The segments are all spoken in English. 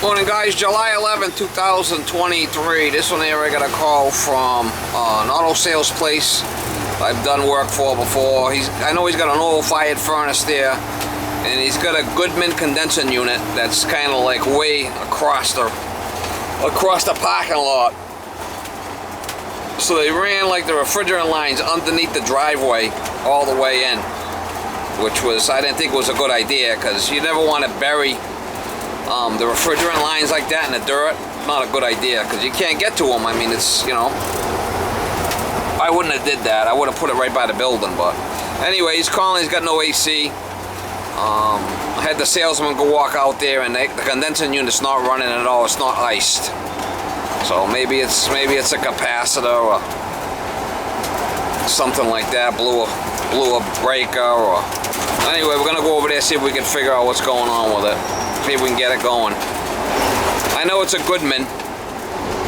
Morning guys, July 11, 2023. This one here I got a call from an auto sales place I've done work for before. I know he's got an oil fired furnace there, and he's got a Goodman condensing unit that's kind of like way across the parking lot. So they ran like the refrigerant lines underneath the driveway all the way in, which was, I didn't think was a good idea, because you never want to bury the refrigerant lines like that in the dirt. Not a good idea, because you can't get to them. I mean, it's, you know, I wouldn't have did that. I would have put it right by the building. But anyway, he's calling. He's got no AC. I had the salesman go walk out there, and the condensing unit's not running at all. It's not iced. So maybe it's a capacitor or something like that. Blew a breaker. Or anyway, we're gonna go over there, see if we can figure out what's going on with it. See if we can get it going. I know it's a Goodman,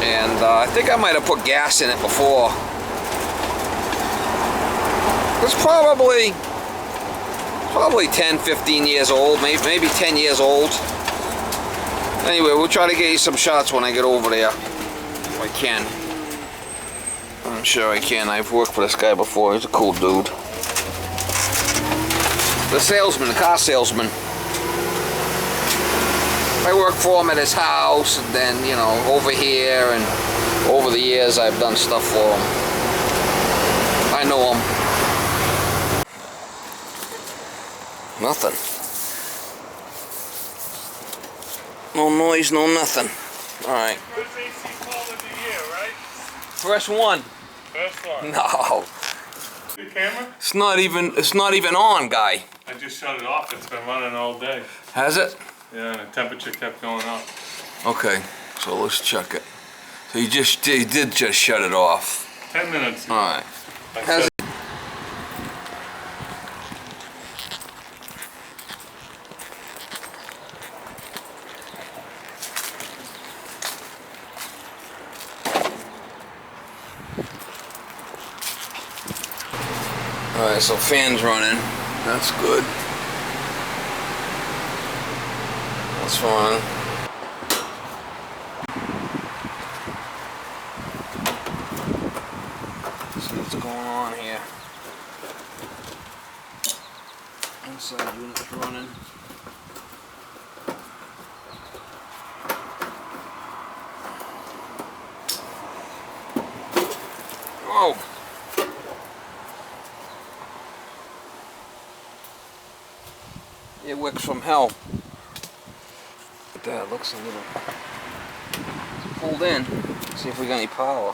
and I think I might have put gas in it before. It's probably 10, 15 years old, maybe 10 years old. Anyway, we'll try to get you some shots when I get over there, if I can. I'm sure I can. I've worked for this guy before. He's a cool dude. The salesman, the car salesman. I worked for him at his house, and then, you know, over here, and over the years I've done stuff for him. I know him. Nothing. No noise, no nothing. Alright. First AC call of the year, right? First one. First one. No. The camera? It's not even on, guy. I just shut it off. It's been running all day. Has it? Yeah, and the temperature kept going up. Okay, so let's check it. So he did just shut it off. 10 minutes. Alright. Alright, so fan's running. That's good. That's fine. See what's going on here. Inside unit's running. Whoa! It wicks from hell. That looks a little pulled in. Let's see if we got any power.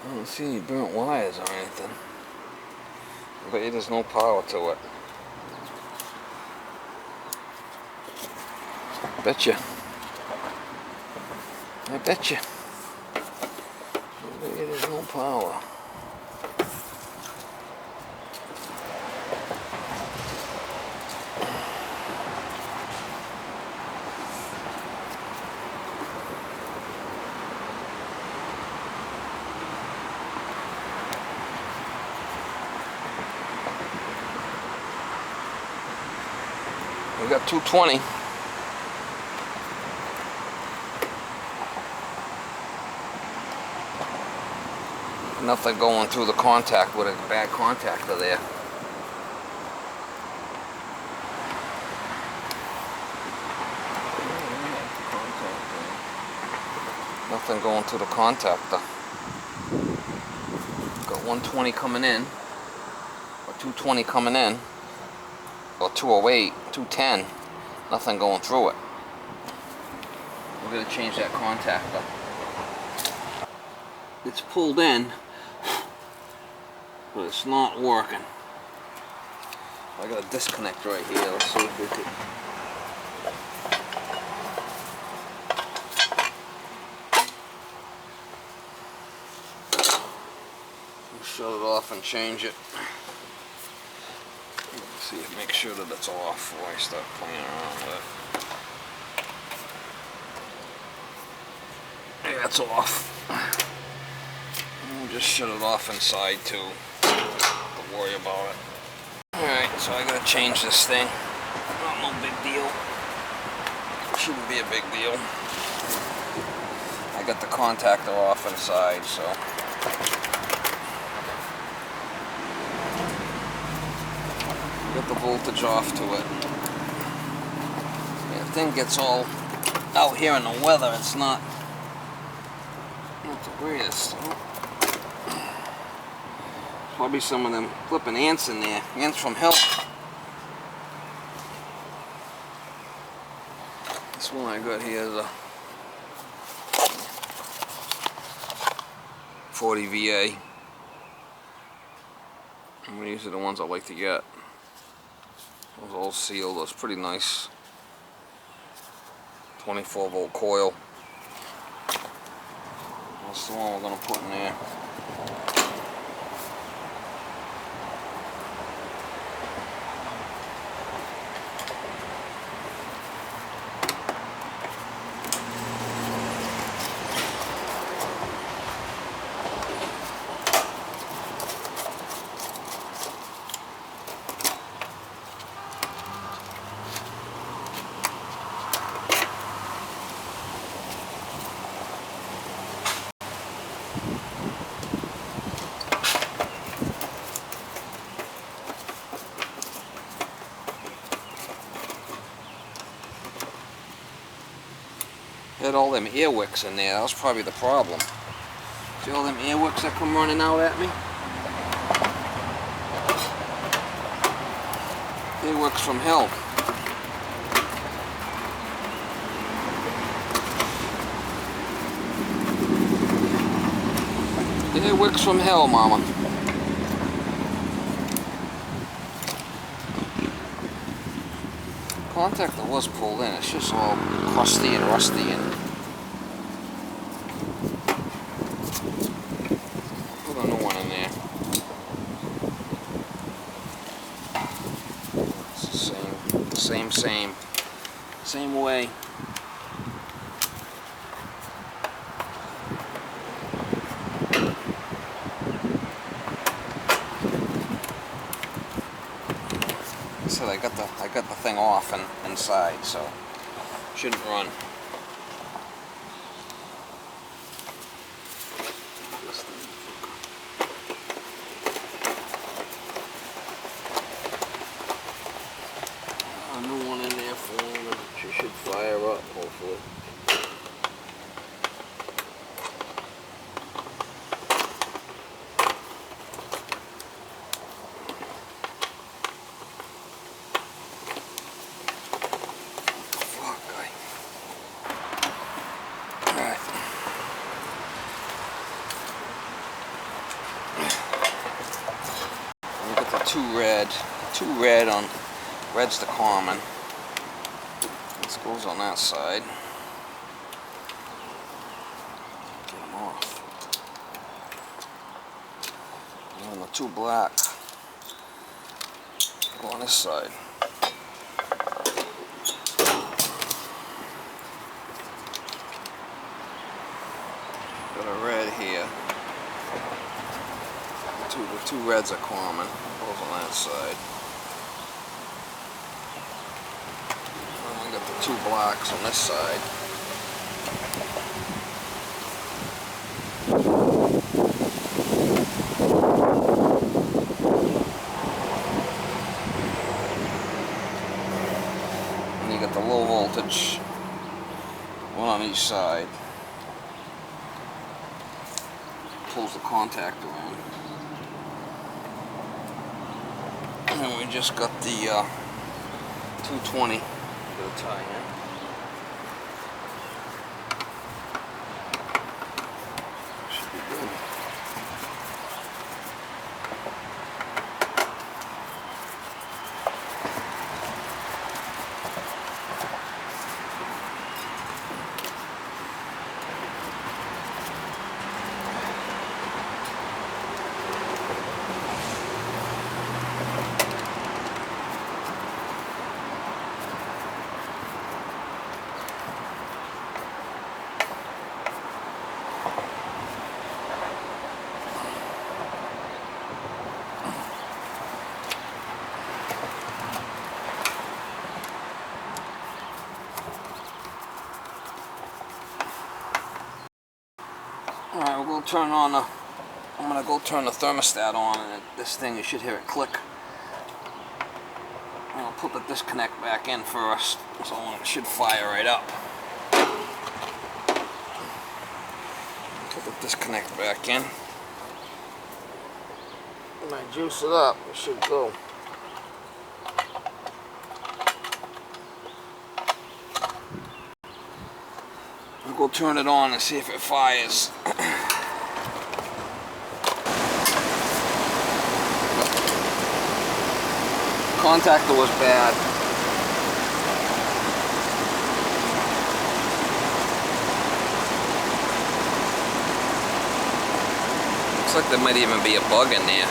I don't see any burnt wires or anything. But there's no power to it. Betcha. I betcha. There's no power. We got 220. Nothing going through the contact with a bad contactor there. Nothing going through the contactor. Got 120 coming in, or 220 coming in. Or 208, 210, nothing going through it. We're going to change that contactor. It's pulled in, but it's not working. I got a disconnect right here. Let's see if we can. Shut it off and change it. See, make sure that it's off before I start playing around with it. Yeah, it's off. We'll just shut it off inside too. Don't worry about it. Alright, So I gotta change this thing. No big deal. Shouldn't be a big deal. I got the contactor off inside, so. Get the voltage off to it. Yeah, the thing gets all out here in the weather, it's not the greatest. Probably some of them flipping ants in there. Ants from hell. This one I got here is a 40 VA. And these are the ones I like to get. Those all sealed. That's pretty nice. 24 volt coil. That's the one we're going to put in there. Had all them ear wicks in there. That was probably the problem. See all them ear wicks that come running out at me? Ear wicks from hell. Ear wicks from hell, mama. Contactor was pulled in. It's just all crusty and rusty and put a new one in there. It's the same way. So I got the thing off and inside, so shouldn't run. A new one in there for him. She should fire up, hopefully. Two red on red's the common. This goes on that side. Get them off. And then the two black go on this side. Got a red here. The two reds are common. Goes on that side. And we got the two blacks on this side. And you got the low voltage one on each side. Pulls the contactor in. And we just got the 220 for the tie-in. Should be good. turn on the, I'm gonna go turn the thermostat on, and this thing, you should hear it click. I'll put the disconnect back in first, so it should fire right up. Put the disconnect back in. When I juice it up, it should go. I'll go turn it on and see if it fires. Contactor was bad. Looks like there might even be a bug in there.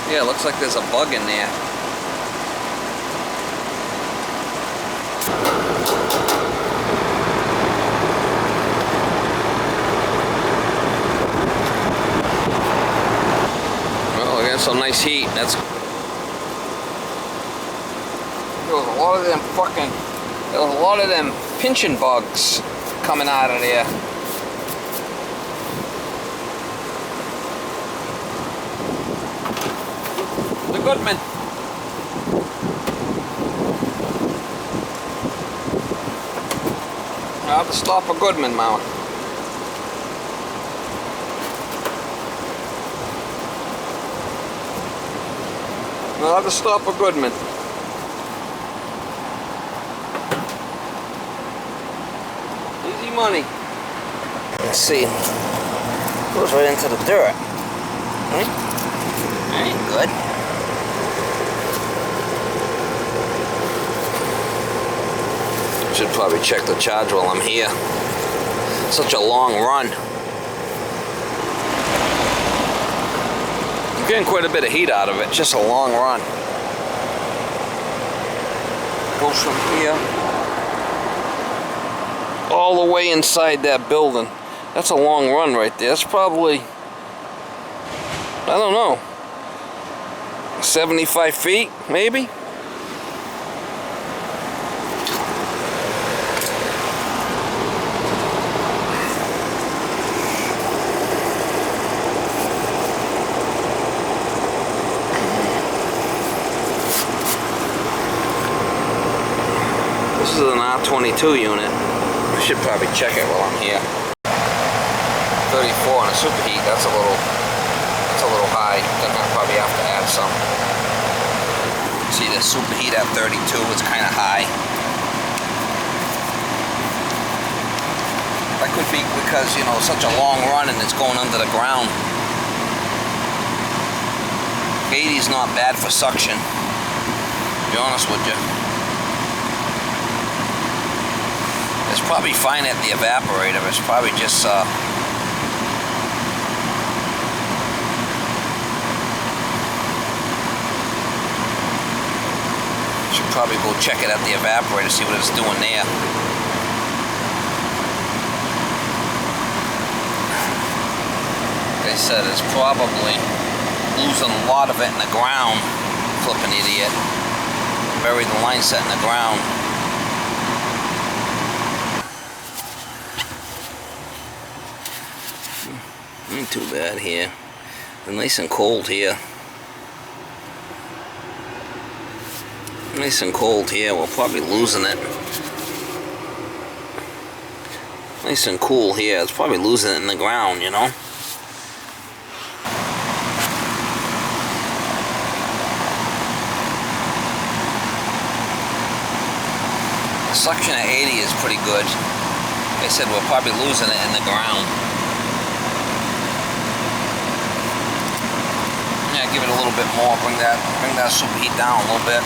Yeah, looks like there's a bug in there. Well, we got some nice heat. There was a lot of them pinching bugs coming out of there. The Goodman. I have to stop a Goodman mount. I'll have to stop a Goodman. Easy money. Let's see. Goes right into the dirt. That ain't good. Should probably check the charge while I'm here. Such a long run. I'm getting quite a bit of heat out of it. Just a long run. Goes from here all the way inside that building. That's a long run right there. That's probably, I don't know, 75 feet maybe? This is an R22 unit. I should probably check it while I'm here. 34 on a superheat, that's a little high. Gonna probably have to add some. See the superheat at 32, it's kind of high. That could be because, you know, such a long run and it's going under the ground. 80 is not bad for suction, to be honest with you. It's probably fine at the evaporator. It's probably just should probably go check it at the evaporator, see what it's doing there. Like I said, it's probably losing a lot of it in the ground. Flipping idiot. Buried the line set in the ground. Ain't too bad here. It's nice and cold here. Nice and cold here. We're probably losing it. Nice and cool here. It's probably losing it in the ground, you know. The suction at 80 is pretty good. Like I said, we're probably losing it in the ground. Give it a little bit more, bring that superheat down a little bit.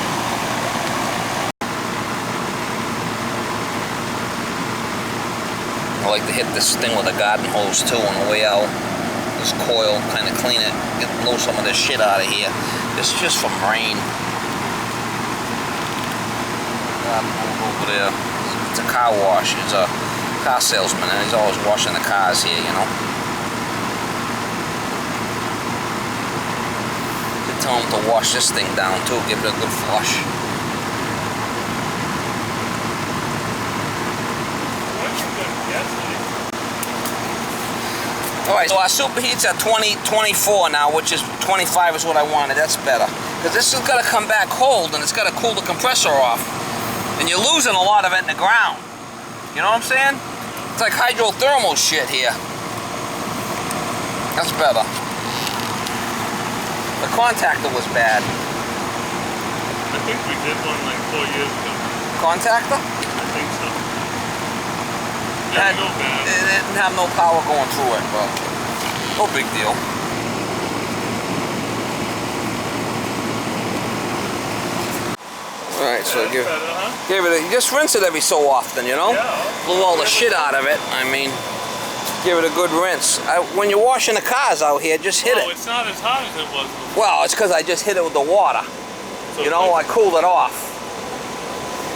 I like to hit this thing with a garden hose too on the way out. This coil, kind of clean it, blow some of this shit out of here. This is just from rain. Over there, it's a car wash. He's a car salesman and he's always washing the cars here, you know. Tell him to wash this thing down too, give it a good flush. Alright, so our superheat's at 24 now, which is 25 is what I wanted. That's better. Because this has got to come back cold, and it's got to cool the compressor off. And you're losing a lot of it in the ground. You know what I'm saying? It's like hydrothermal shit here. That's better. The contactor was bad. I think we did one like 4 years ago. Contactor? I think so. It Didn't go bad. didn't have no power going through it, but no big deal. Alright, so That's better, huh? give it just rinse it every so often, you know? Yeah. Blew all the shit out of it. I mean, give it a good rinse. When you're washing the cars out here, just hit Oh, it. it's not as hot as it was before. Well, it's because I just hit it with the water. So You know, I cooled it off.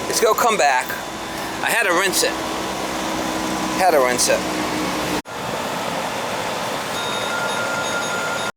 It's gonna come back. I had to rinse it. Had to rinse it.